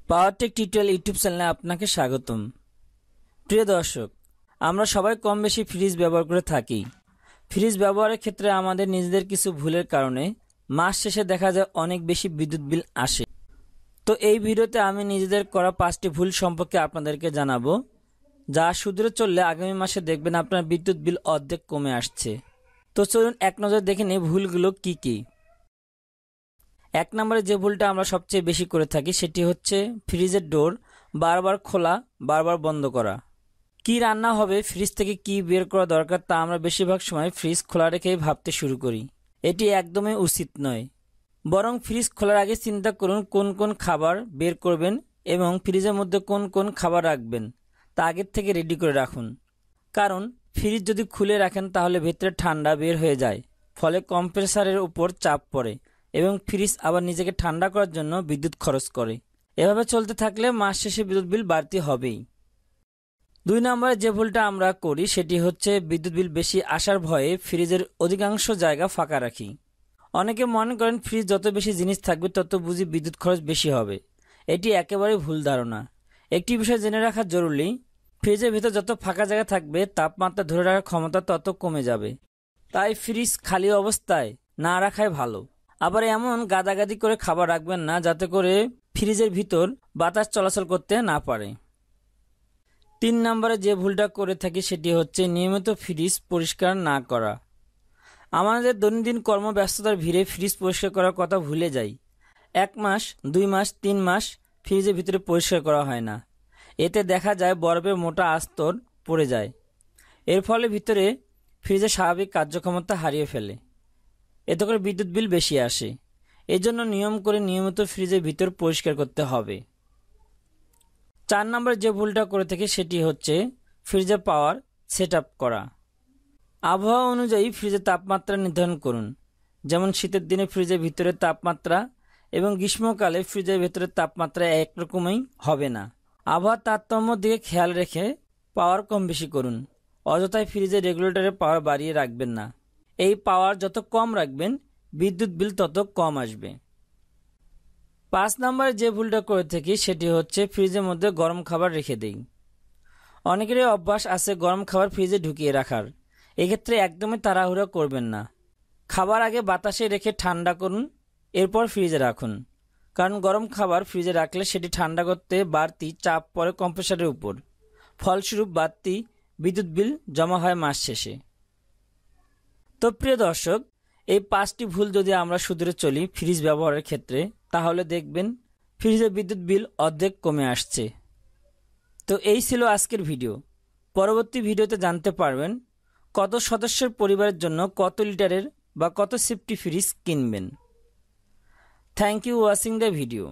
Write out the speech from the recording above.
পাওয়ার take tutorial YouTube চ্যানেলে আপনাকে স্বাগতম। প্রিয় দর্শক, আমরা সবাই কম বেশি ফ্রিজ ব্যবহার করে থাকি। ফ্রিজ ব্যবহারের ক্ষেত্রে আমাদের নিজেদের কিছু ভুলের কারণে মাস শেষে দেখা যায় অনেক বেশি বিদ্যুৎ বিল আসে। তো এই ভিডিওতে আমি নিজেদের করা 5টি ভুল সম্পর্কে আপনাদেরকে জানাবো, যা শুধরে চললে আগামী মাসে দেখবেন আপনার বিদ্যুৎ বিল অর্ধেক কমে আসছে। তো চলুন এক নজর দেখে নিই ভুলগুলো কি কি। 1 নম্বরে যে ভুলটা আমরা সবচেয়ে বেশি করে থাকি সেটি হচ্ছে ফ্রিজের ডোর বারবার খোলা বারবার বন্ধ করা। কি রান্না হবে, ফ্রিজ থেকে কি বের করা দরকার তা আমরা বেশিরভাগ সময় ফ্রিজ খোলা রেখেই ভাবতে শুরু করি। এটি একদমই উচিত নয়। বরং ফ্রিজ খোলার আগে চিন্তা করুন কোন কোন খাবার বের করবেন এবং ফ্রিজের মধ্যে কোন কোন খাবার রাখবেন তা আগের থেকে রেডি করে রাখুন। কারণ ফ্রিজ যদি খুলে রাখেন তাহলে ভেতরে ঠান্ডা বের হয়ে যায়, ফলে কম্প্রেসারের উপর চাপ পড়ে এবং ফ্রিজ আবার নিজেকে ঠান্ডা করার জন্য বিদ্যুৎ খরচ করে। এভাবে চলতে থাকলে মাস শেষে বিদ্যুৎ বিল বাড়তি হবেই। 2 নম্বরে যে ভুলটা আমরা করি সেটি হচ্ছে বিদ্যুৎ বিল বেশি আসার ভয়ে ফ্রিজের অধিকাংশ জায়গা ফাঁকা রাখি। অনেকে মনে করেন ফ্রিজ যত বেশি জিনিস থাকবে তত বুঝি বিদ্যুৎ খরচ বেশি হবে। এটি একেবারে ভুল ধারণা। একটি বিষয় জেনে রাখা জরুরি, ফ্রিজের ভিতর যত ফাঁকা জায়গা থাকবে তাপমাত্রা ধরে রাখার ক্ষমতা তত কমে যাবে। তাই ফ্রিজ খালি অবস্থায় না রাখাই ভালো। আবার এমন গাদাগাদি করে খাবার রাখবেন না যাতে করে ফ্রিজের ভিতর বাতাস চলাচল করতে না পারে। 3 নম্বরে যে ভুলটা করে থাকি সেটি হচ্ছে নিয়মিত ফ্রিজ পরিষ্কার না করা। আমাদের দৈনন্দিন কর্মব্যস্ততার ভিড়ে ফ্রিজ পরিষ্কার করার কথা ভুলে যাই। 1 মাস 2 মাস 3 মাস ফ্রিজের ভিতরে পরিষ্কার করা হয় না। এতে দেখা যায় বরফের মোটা আস্তর পড়ে যায়। এর ফলে ভিতরে ফ্রিজের স্বাভাবিক কার্যক্ষমতা হারিয়ে ফেলে। এতে করে বিদ্যুৎ বিল বেশি আসে। এজন্য নিয়ম করে নিয়মিত ফ্রিজের ভিতর পরিষ্কার করতে হবে। 4 নম্বরে যে ভুলটা করে থাকি সেটি হচ্ছে ফ্রিজের পাওয়ার সেট আপ করা। আবহাওয়া অনুযায়ী ফ্রিজের তাপমাত্রা নির্ধারণ করুন। যেমন শীতের দিনে ফ্রিজের ভিতরের তাপমাত্রা এবং গ্রীষ্মকালে ফ্রিজের ভেতরের তাপমাত্রা একরকমই হবে না। আবহাওয়ার তারতম্য দিকে খেয়াল রেখে পাওয়ার কম বেশি করুন। অযথায় ফ্রিজের রেগুলেটরের পাওয়ার বাড়িয়ে রাখবেন না। এই পাওয়ার যত কম রাখবেন বিদ্যুৎ বিল তত কম আসবে। 5 নম্বরে যে ভুলটা করে থাকি সেটি হচ্ছে ফ্রিজের মধ্যে গরম খাবার রেখে দেই। অনেকেরই অভ্যাস আছে গরম খাবার ফ্রিজে ঢুকিয়ে রাখার। এক্ষেত্রে একদমই তাড়াহুড়ো করবেন না। খাবার আগে বাতাসে রেখে ঠান্ডা করুন, এরপর ফ্রিজে রাখুন। কারণ গরম খাবার ফ্রিজে রাখলে সেটি ঠান্ডা করতে বাড়তি চাপ পড়ে কম্প্রেসারের উপর। ফলস্বরূপ বাড়তি বিদ্যুৎ বিল জমা হয় মাস শেষে। তো প্রিয় দর্শক, এই 5টি ভুল যদি আমরা শুধরে চলি ফ্রিজ ব্যবহারের ক্ষেত্রে তাহলে দেখবেন ফ্রিজের বিদ্যুৎ বিল অর্ধেক কমে আসছে। তো এই ছিল আজকের ভিডিও। পরবর্তী ভিডিওতে জানতে পারবেন কত সদস্যের পরিবারের জন্য কত লিটারের বা কত সেফটি ফ্রিজ কিনবেন। Thank you watching the video.